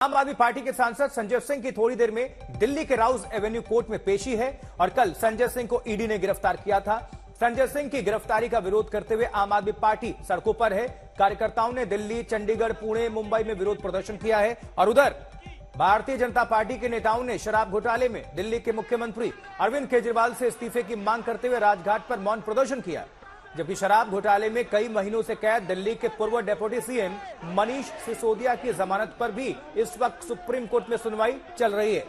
आम आदमी पार्टी के सांसद संजय सिंह की थोड़ी देर में दिल्ली के राउज एवेन्यू कोर्ट में पेशी है और कल संजय सिंह को ईडी ने गिरफ्तार किया था। संजय सिंह की गिरफ्तारी का विरोध करते हुए आम आदमी पार्टी सड़कों पर है। कार्यकर्ताओं ने दिल्ली, चंडीगढ़, पुणे, मुंबई में विरोध प्रदर्शन किया है और उधर भारतीय जनता पार्टी के नेताओं ने शराब घोटाले में दिल्ली के मुख्यमंत्री अरविंद केजरीवाल से इस्तीफे की मांग करते हुए राजघाट पर मौन प्रदर्शन किया। जबकि शराब घोटाले में कई महीनों से कैद दिल्ली के पूर्व डिप्टी सीएम मनीष सिसोदिया की जमानत पर भी इस वक्त सुप्रीम कोर्ट में सुनवाई चल रही है।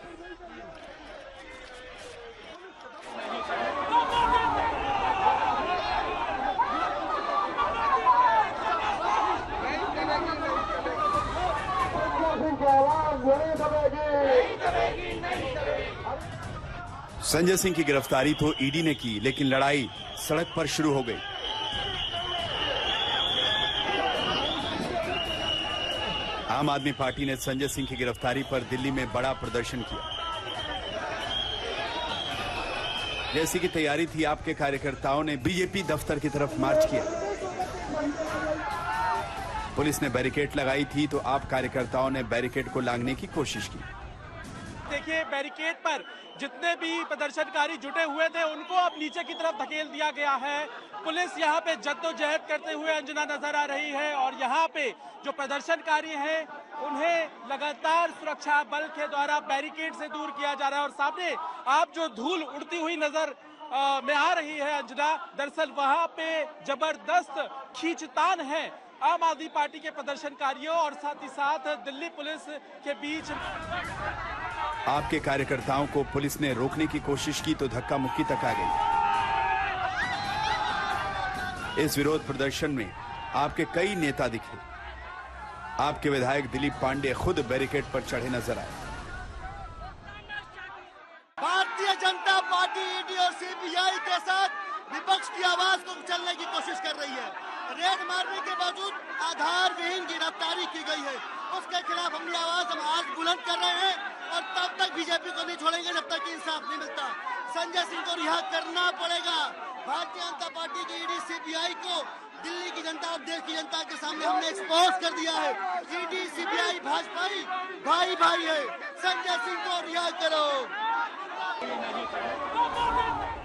संजय सिंह की गिरफ्तारी तो ईडी ने की, लेकिन लड़ाई सड़क पर शुरू हो गई। आम आदमी पार्टी ने संजय सिंह की गिरफ्तारी पर दिल्ली में बड़ा प्रदर्शन किया। जैसी की तैयारी थी, आपके कार्यकर्ताओं ने बीजेपी दफ्तर की तरफ मार्च किया। पुलिस ने बैरिकेड लगाई थी तो आप कार्यकर्ताओं ने बैरिकेड को लांघने की कोशिश की। देखिए, बैरिकेड पर जितने भी प्रदर्शनकारी जुटे हुए थे उनको अब नीचे की तरफ धकेल दिया गया है। पुलिस यहाँ पे जद्दोजहद करते हुए अंजना नजर आ रही है और यहाँ पे जो प्रदर्शनकारी हैं उन्हें लगातार सुरक्षा बल के द्वारा बैरिकेड से दूर किया जा रहा है। और सामने आप जो धूल उड़ती हुई नजर में आ रही है अंजना, दरअसल वहाँ पे जबरदस्त खींचतान है आम आदमी पार्टी के प्रदर्शनकारियों और साथ ही साथ दिल्ली पुलिस के बीच। आपके कार्यकर्ताओं को पुलिस ने रोकने की कोशिश की तो धक्का मुक्की तक आ गई। इस विरोध प्रदर्शन में आपके कई नेता दिखे। आपके विधायक दिलीप पांडे खुद बैरिकेड पर चढ़े नजर आए। भारतीय जनता पार्टी ईडी और सीबीआई के साथ विपक्ष की आवाज को कुचलने की कोशिश कर रही है। रेड मारने के बावजूद आधार विहीन गिरफ्तारी की गई है, उसके खिलाफ अपनी आवाज हम आज बुलंद कर रहे हैं और तब तक बीजेपी को नहीं छोड़ेंगे जब तक इंसाफ नहीं मिलता। संजय सिंह को रिहा करना पड़ेगा। भारतीय जनता पार्टी की ईडी सीबीआई को दिल्ली की जनता और देश की जनता के सामने हमने एक्सपोज कर दिया है। ईडी सीबीआई भाजपाई भाई भाई है। संजय सिंह को रिहा करो।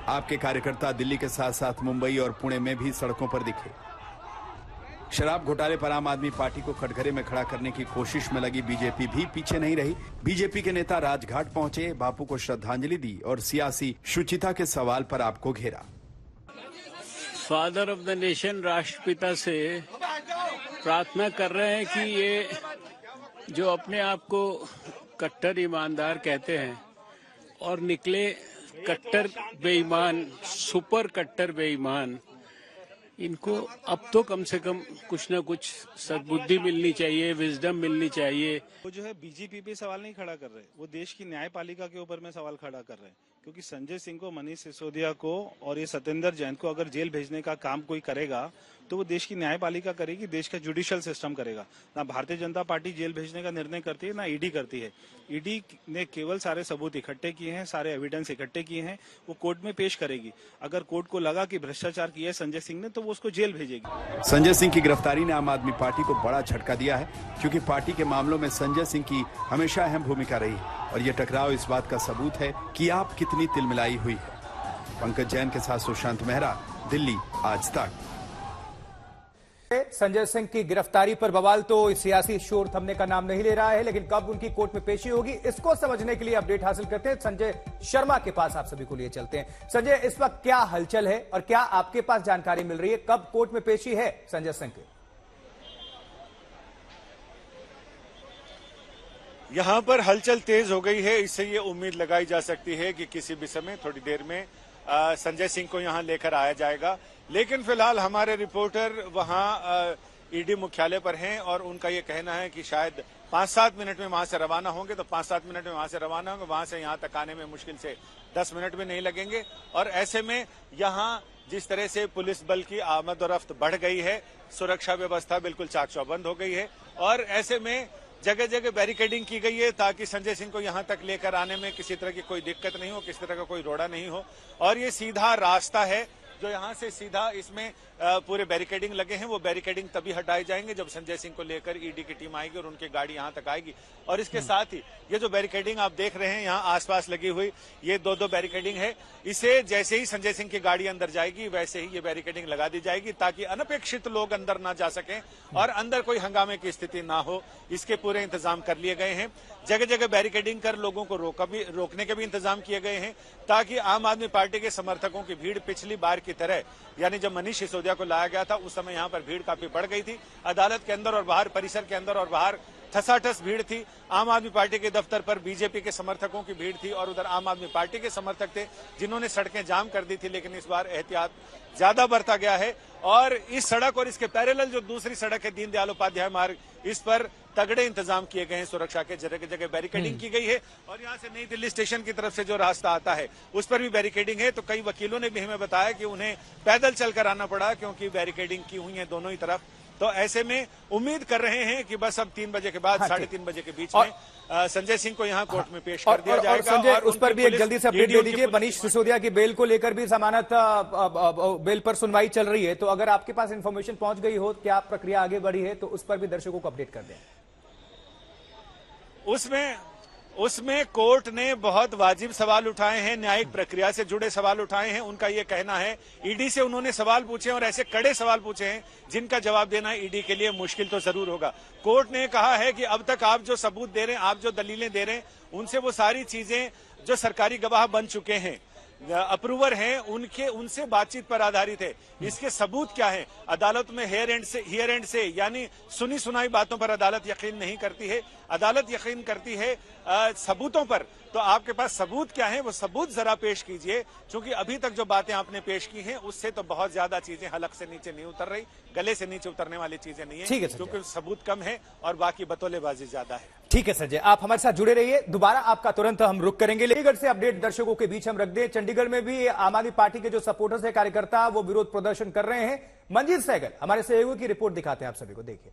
आपके कार्यकर्ता दिल्ली के साथ साथ मुंबई और पुणे में भी सड़कों पर दिखे। शराब घोटाले पर आम आदमी पार्टी को कटघरे में खड़ा करने की कोशिश में लगी बीजेपी भी पीछे नहीं रही। बीजेपी के नेता राजघाट पहुंचे, बापू को श्रद्धांजलि दी और सियासी शुचिता के सवाल पर आपको घेरा। फादर ऑफ द नेशन राष्ट्रपिता से प्रार्थना कर रहे हैं कि ये जो अपने आप को कट्टर ईमानदार कहते हैं और निकले कट्टर बेईमान, सुपर कट्टर बेईमान, इनको अब तो कम से कम कुछ ना कुछ सद्बुद्धि मिलनी चाहिए, विजडम मिलनी चाहिए। वो जो है बीजेपी पे सवाल नहीं खड़ा कर रहे, वो देश की न्यायपालिका के ऊपर में सवाल खड़ा कर रहे हैं। क्योंकि संजय सिंह को, मनीष सिसोदिया को और ये सत्येंद्र जैन को अगर जेल भेजने का काम कोई करेगा तो वो देश की न्यायपालिका करेगी, देश का जुडिशियल सिस्टम करेगा। ना भारतीय जनता पार्टी जेल भेजने का निर्णय करती है, ना ईडी करती है। ईडी ने केवल सारे सबूत इकट्ठे किए हैं, सारे एविडेंस इकट्ठे किए हैं, वो कोर्ट में पेश करेगी। अगर कोर्ट को लगा कि भ्रष्टाचार किया है संजय सिंह ने तो वो उसको जेल भेजेगी। संजय सिंह की गिरफ्तारी ने आम आदमी पार्टी को बड़ा झटका दिया है, क्योंकि पार्टी के मामलों में संजय सिंह की हमेशा अहम भूमिका रही है और ये टकराव इस बात का सबूत है कि आप कितनी तिलमिलाई हुई है। पंकज जैन के साथ सुशांत मेहरा, दिल्ली आज तक। संजय सिंह की गिरफ्तारी पर बवाल तो सियासी शोर थमने का नाम नहीं ले रहा है, लेकिन कब उनकी कोर्ट में पेशी होगी इसको समझने के लिए अपडेट हासिल करते हैं। संजय शर्मा के पास आप सभी को लिए चलते हैं। संजय, इस वक्त क्या हलचल है और क्या आपके पास जानकारी मिल रही है, कब कोर्ट में पेशी है संजय सिंह की? यहाँ पर हलचल तेज हो गई है। इससे ये उम्मीद लगाई जा सकती है कि किसी भी समय थोड़ी देर में संजय सिंह को यहाँ लेकर आया जाएगा। लेकिन फिलहाल हमारे रिपोर्टर वहाँ ईडी मुख्यालय पर हैं और उनका ये कहना है कि शायद 5-7 मिनट में वहां से रवाना होंगे। तो 5-7 मिनट में वहां से रवाना होंगे, वहां से यहाँ तक आने में मुश्किल से 10 मिनट भी नहीं लगेंगे। और ऐसे में यहाँ जिस तरह से पुलिस बल की आमद और रफ्त बढ़ गई है, सुरक्षा व्यवस्था बिल्कुल चाक चौबंद हो गई है और ऐसे में जगह जगह बैरिकेडिंग की गई है ताकि संजय सिंह को यहां तक लेकर आने में किसी तरह की कोई दिक्कत नहीं हो, किसी तरह का कोई रोड़ा नहीं हो। और ये सीधा रास्ता है जो यहाँ से सीधा इसमें पूरे बैरिकेडिंग लगे हैं, वो बैरिकेडिंग तभी हटाए जाएंगे जब संजय सिंह को लेकर ईडी की टीम आएगी और उनकी गाड़ी यहाँ तक आएगी। और इसके साथ ही ये जो बैरिकेडिंग आप देख रहे हैं यहाँ आसपास लगी हुई, ये दो बैरिकेडिंग है, इसे जैसे ही संजय सिंह की गाड़ी अंदर जाएगी वैसे ही ये बैरिकेडिंग लगा दी जाएगी ताकि अनपेक्षित लोग अंदर ना जा सकें और अंदर कोई हंगामे की स्थिति ना हो। इसके पूरे इंतजाम कर लिए गए हैं। जगह जगह बैरिकेडिंग कर लोगों को रोकने के भी इंतजाम किए गए हैं ताकि आम आदमी पार्टी के समर्थकों की भीड़ पिछली बार की तरह, यानी जब मनीष सिसोदिया को लाया गया था उस समय यहाँ पर भीड़ काफी बढ़ गई थी। अदालत के अंदर और बाहर, परिसर के अंदर और बाहर ठसाठस भीड़ थी। आम आदमी पार्टी के दफ्तर पर बीजेपी के समर्थकों की भीड़ थी और उधर आम आदमी पार्टी के समर्थक थे जिन्होंने सड़कें जाम कर दी थी। लेकिन इस बार एहतियात ज्यादा बरता गया है और इस सड़क और इसके पैरेलल जो दूसरी सड़क है दीनदयाल उपाध्याय मार्ग, इस पर तगड़े इंतजाम किए गए हैं। सुरक्षा के जगह जगह बैरिकेडिंग की गई है और यहाँ से नई दिल्ली स्टेशन की तरफ से जो रास्ता आता है उस पर भी बैरिकेडिंग है। तो कई वकीलों ने भी हमें बताया कि उन्हें पैदल चलकर आना पड़ा क्योंकि बैरिकेडिंग की हुई है दोनों ही तरफ। तो ऐसे में उम्मीद कर रहे हैं कि बस अब 3 बजे के बाद 3:30 बजे के बीच में संजय सिंह को यहाँ कोर्ट में पेश कर दिया जाएगा। संजय, उस पर भी एक जल्दी से अपडेट दे दीजिए। मनीष सिसोदिया की बेल को लेकर भी जमानत बेल पर सुनवाई चल रही है, तो अगर आपके पास इंफॉर्मेशन पहुंच गई हो, क्या प्रक्रिया आगे बढ़ी है, तो उस पर भी दर्शकों को अपडेट कर दें। उसमें कोर्ट ने बहुत वाजिब सवाल उठाए हैं, न्यायिक प्रक्रिया से जुड़े सवाल उठाए हैं। उनका ये कहना है, ईडी से उन्होंने सवाल पूछे और ऐसे कड़े सवाल पूछे हैं जिनका जवाब देना ईडी के लिए मुश्किल तो जरूर होगा। कोर्ट ने कहा है कि अब तक आप जो सबूत दे रहे हैं, आप जो दलीलें दे रहे हैं, उनसे वो सारी चीजें जो सरकारी गवाह बन चुके हैं, अप्रूवर हैं, उनसे बातचीत पर आधारित है। इसके सबूत क्या है? अदालत में हियर एंड से यानी सुनी सुनाई बातों पर अदालत यकीन नहीं करती है। अदालत यकीन करती है सबूतों पर। तो आपके पास सबूत क्या है, वो सबूत जरा पेश कीजिए, क्योंकि अभी तक जो बातें आपने पेश की हैं उससे तो बहुत ज्यादा चीजें हलक से नीचे नहीं उतर रही, गले से नीचे उतरने वाली चीजें नहीं है, क्योंकि सबूत कम है और बाकी बतौलेबाजी ज्यादा है। ठीक है संजय, आप हमारे साथ जुड़े रहिए। दोबारा आपका तुरंत हम रुक करेंगे। चंडीगढ़ से अपडेट दर्शकों के बीच हम रख दें। चंडीगढ़ में भी आम आदमी पार्टी के जो सपोर्टर्स है, कार्यकर्ता, वो विरोध प्रदर्शन कर रहे हैं। मंजीत सहगल हमारे सहयोगी की रिपोर्ट दिखाते हैं आप सभी को। देखिए,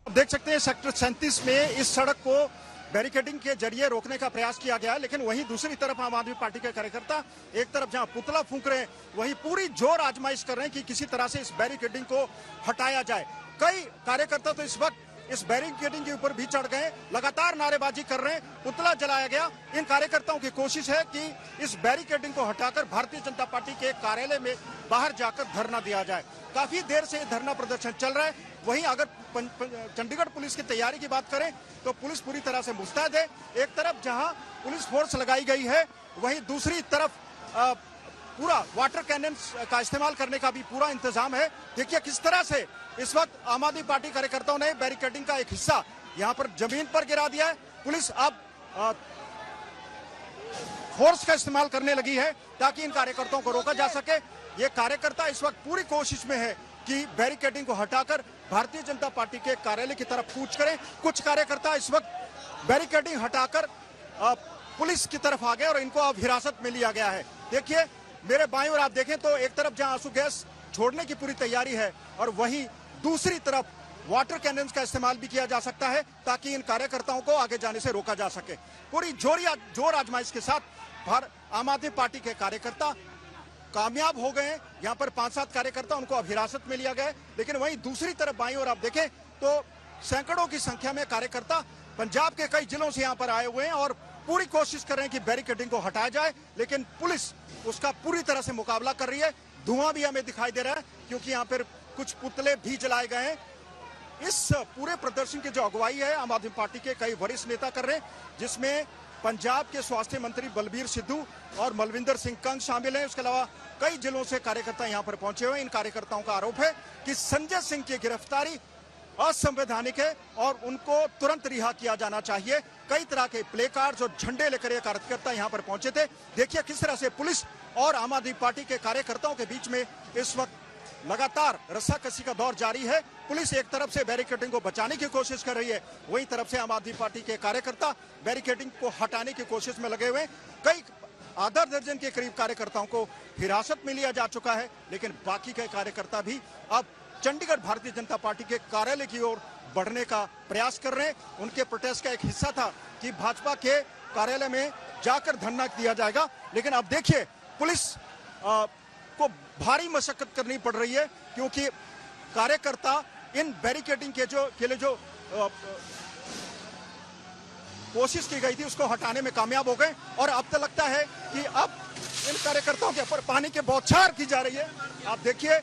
देख सकते हैं सेक्टर 37 में इस सड़क को बैरिकेडिंग के जरिए रोकने का प्रयास किया गया, लेकिन वहीं दूसरी तरफ आम आदमी पार्टी के कार्यकर्ता एक तरफ जहां पुतला फूंक रहे हैं, वहीं पूरी जोर आजमाइश कर रहे हैं कि किसी तरह से इस बैरिकेडिंग को हटाया जाए। कई कार्यकर्ता तो इस वक्त इस बैरिकेडिंग के ऊपर भी चढ़ गए, लगातार नारेबाजी कर रहे हैं, पुतला जलाया गया। इन कार्यकर्ताओं की कोशिश है कि इस बैरिकेडिंग को हटाकर भारतीय जनता पार्टी के कार्यालय में बाहर जाकर धरना दिया जाए। काफी देर से धरना प्रदर्शन चल रहा है। वहीं अगर चंडीगढ़ पुलिस की तैयारी की बात करें तो पुलिस पूरी तरह से मुस्तैद है। एक तरफ जहां पुलिस फोर्स लगाई गई है, वहीं दूसरी तरफ पूरा वाटर कैनन का इस्तेमाल करने का भी पूरा इंतजाम है। देखिए किस तरह से इस वक्त आम आदमी पार्टी कार्यकर्ताओं ने बैरिकेडिंग का एक हिस्सा यहां पर जमीन पर गिरा दिया है। पुलिस अब फोर्स का इस्तेमाल करने लगी है ताकि इन कार्यकर्ताओं को रोका जा सके। ये कार्यकर्ता इस वक्त पूरी कोशिश में है कि बैरिकेडिंग को हटाकर भारतीय जनता पार्टी के कार्यालय की तरफ कूच करें। कुछ कार्यकर्ता इस वक्त बैरिकेडिंग हटाकर पुलिस की तरफ आ गए और इनको अब हिरासत में लिया गया है। देखिए मेरे बाईं ओर आप देखें तो एक तरफ जहां आंसू गैस छोड़ने की पूरी तैयारी है और वहीं दूसरी तरफ वाटर कैनन का इस्तेमाल भी किया जा सकता है ताकि इन कार्यकर्ताओं को आगे जाने से रोका जा सके। पूरी जोर आजमाइश के साथ आम आदमी पार्टी के कार्यकर्ता कामयाब हो गए। यहाँ पर 5-7 कार्यकर्ता उनको अब हिरासत में लिया गया, लेकिन वहीं दूसरी तरफ बाईं ओर आप देखें तो सैकड़ों की संख्या में कार्यकर्ता पंजाब के कई जिलों से यहाँ पर आए हुए हैं और पूरी कोशिश कर रहे हैं कि बैरिकेडिंग को हटाया जाए, लेकिन पुलिस उसका पूरी तरह से मुकाबला कर रही है। धुआं भी हमें दिखाई दे रहा है क्योंकि यहाँ पर कुछ पुतले भी जलाए गए हैं। इस पूरे प्रदर्शन की जो अगुवाई है आम आदमी पार्टी के कई वरिष्ठ नेता कर रहे हैं, जिसमें पंजाब के स्वास्थ्य मंत्री बलबीर सिद्धू और मलविंदर सिंह कंग शामिल हैं। उसके अलावा कई जिलों से कार्यकर्ता यहां पर पहुंचे हुए। इन कार्यकर्ताओं का आरोप है कि संजय सिंह की गिरफ्तारी असंवैधानिक है और उनको तुरंत रिहा किया जाना चाहिए। कई तरह के प्ले कार्ड्स और झंडे लेकर ये कार्यकर्ता यहां पर पहुंचे थे। देखिए किस तरह से पुलिस और आम आदमी पार्टी के कार्यकर्ताओं के बीच में इस वक्त लगातार रस्साकसी का दौर जारी है। पुलिस एक तरफ से बैरिकेडिंग को बचाने की कोशिश कर रही है, वहीं तरफ से आम आदमी पार्टी के कार्यकर्ता बैरिकेडिंग को हटाने की कोशिश में लगे हुए। कई आधा दर्जन के करीब कार्यकर्ताओं को हिरासत में लिया जा चुका है, लेकिन बाकी के कार्यकर्ता भी अब चंडीगढ़ भारतीय जनता पार्टी के कार्यालय की ओर बढ़ने का प्रयास कर रहे हैं। उनके प्रोटेस्ट का एक हिस्सा था कि भाजपा के कार्यालय में जाकर धरना दिया जाएगा, लेकिन अब देखिए पुलिस को भारी मशक्कत करनी पड़ रही है, क्योंकि कार्यकर्ता इन बैरिकेडिंग के लिए जो कोशिश की गई थी उसको हटाने में कामयाब हो गए। और अब तो लगता है कि अब इन कार्यकर्ताओं के ऊपर पानी की बौछार की जा रही है। आप देखिए,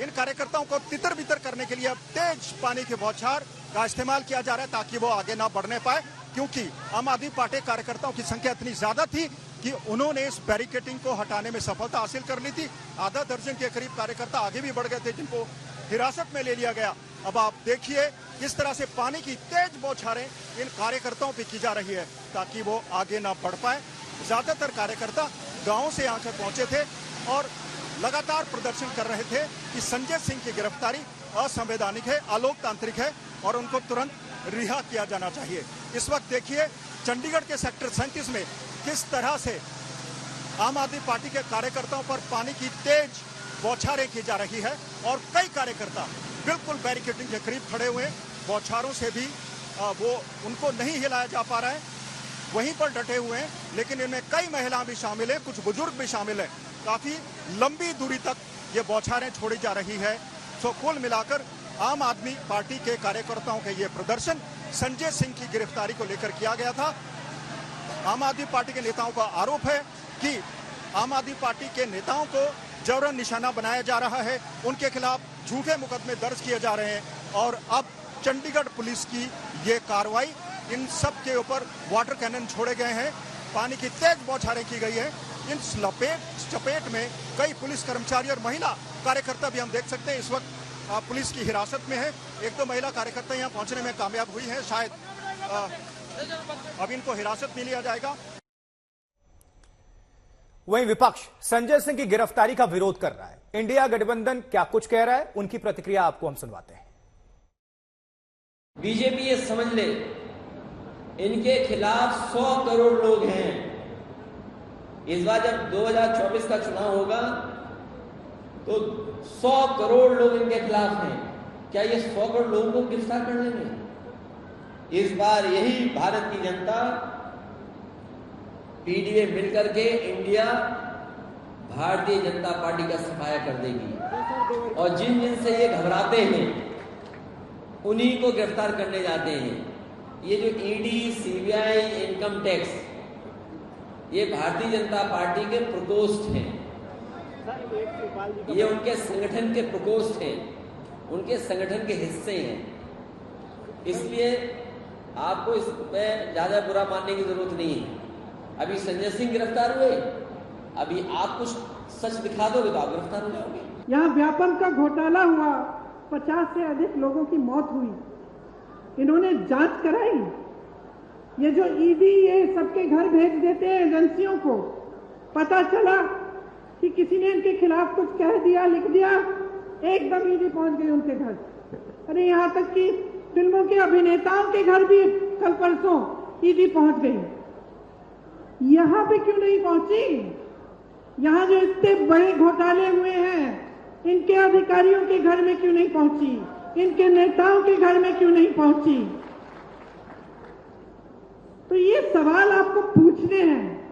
इन कार्यकर्ताओं को तितर बितर करने के लिए अब तेज पानी की बौछार का इस्तेमाल किया जा रहा है ताकि वो आगे ना बढ़ने पाए, क्योंकि आम आदमी पार्टी कार्यकर्ताओं की संख्या इतनी ज्यादा थी कि उन्होंने इस बैरिकेडिंग को हटाने में सफलता हासिल कर ली थी। आधा दर्जन के करीब कार्यकर्ता आगे भी बढ़ गए थे, जिनको हिरासत में ले लिया गया। अब आप देखिए किस तरह से पानी की तेज बौछारें इन कार्यकर्ताओं पे की जा रही है ताकि वो आगे ना बढ़ पाए। ज्यादातर कार्यकर्ता गांव से आकर पहुंचे थे और लगातार प्रदर्शन कर रहे थे कि संजय सिंह की गिरफ्तारी असंवैधानिक है, अलोकतांत्रिक है और उनको तुरंत रिहा किया जाना चाहिए। इस वक्त देखिए चंडीगढ़ के सेक्टर 37 में किस तरह से आम आदमी पार्टी के कार्यकर्ताओं पर पानी की तेज बौछारें की जा रही है और कई कार्यकर्ता बिल्कुल बैरिकेडिंग के करीब खड़े हुए, बौछारों से भी वो उनको नहीं हिलाया जा पा रहा है, वहीं पर डटे हुए हैं। लेकिन इनमें कई महिलाएं भी शामिल है, कुछ बुजुर्ग भी शामिल है। काफी लंबी दूरी तक ये बौछारें छोड़ी जा रही है। तो कुल मिलाकर आम आदमी पार्टी के कार्यकर्ताओं के ये प्रदर्शन संजय सिंह की गिरफ्तारी को लेकर किया गया था। आम आदमी पार्टी के नेताओं का आरोप है कि आम आदमी पार्टी के नेताओं को जबरन निशाना बनाया जा रहा है, उनके खिलाफ झूठे मुकदमे दर्ज किए जा रहे हैं और अब चंडीगढ़ पुलिस की ये कार्रवाई, इन सब के ऊपर वाटर कैनन छोड़े गए हैं, पानी की तेज बौछारें की गई है। इन चपेट में कई पुलिस कर्मचारी और महिला कार्यकर्ता भी हम देख सकते हैं इस वक्त पुलिस की हिरासत में है। एक दो महिला कार्यकर्ता यहाँ पहुंचने में कामयाब हुई है, शायद अब इनको हिरासत में लिया जाएगा। वहीं विपक्ष संजय सिंह की गिरफ्तारी का विरोध कर रहा है। इंडिया गठबंधन क्या कुछ कह रहा है, उनकी प्रतिक्रिया आपको हम सुनवाते हैं। बीजेपी ये समझ ले, इनके खिलाफ 100 करोड़ लोग हैं। इस बार जब 2024 का चुनाव होगा तो 100 करोड़ लोग इनके खिलाफ हैं। क्या ये 100 करोड़ लोगों को गिरफ्तार कर लेंगे? इस बार यही भारत की जनता पीडीए मिलकर के इंडिया भारतीय जनता पार्टी का सफाया कर देगी और जिन जिन से ये घबराते हैं उन्हीं को गिरफ्तार करने जाते हैं। ये जो ईडी, सीबीआई, इनकम टैक्स, ये भारतीय जनता पार्टी के प्रकोष्ठ हैं, ये उनके संगठन के प्रकोष्ठ हैं, उनके संगठन के हिस्से हैं। इसलिए आपको इसमें ज्यादा बुरा मानने की जरूरत नहीं है। अभी संजय सिंह गिरफ्तार हुए, अभी आप कुछ सच दिखा दोगे तो आप गिरफ्तार हो जाओगे। यहाँ व्यापम का घोटाला हुआ, 50 से अधिक लोगों की मौत हुई, इन्होंने जांच कराई। ये जो ईडी ये सबके घर भेज देते हैं एजेंसियों को, पता चला कि किसी ने इनके खिलाफ कुछ कह दिया, लिख दिया, एकदम ईडी पहुंच गई उनके घर। अरे यहाँ तक कि फिल्मों के अभिनेताओं के घर भी कल परसों ईडी पहुंच गई। यहाँ पे क्यों नहीं पहुंची? यहाँ जो इतने बड़े घोटाले हुए हैं, इनके अधिकारियों के घर में क्यों नहीं पहुंची? इनके नेताओं के घर में क्यों नहीं पहुंची? तो ये सवाल आपको पूछने हैं।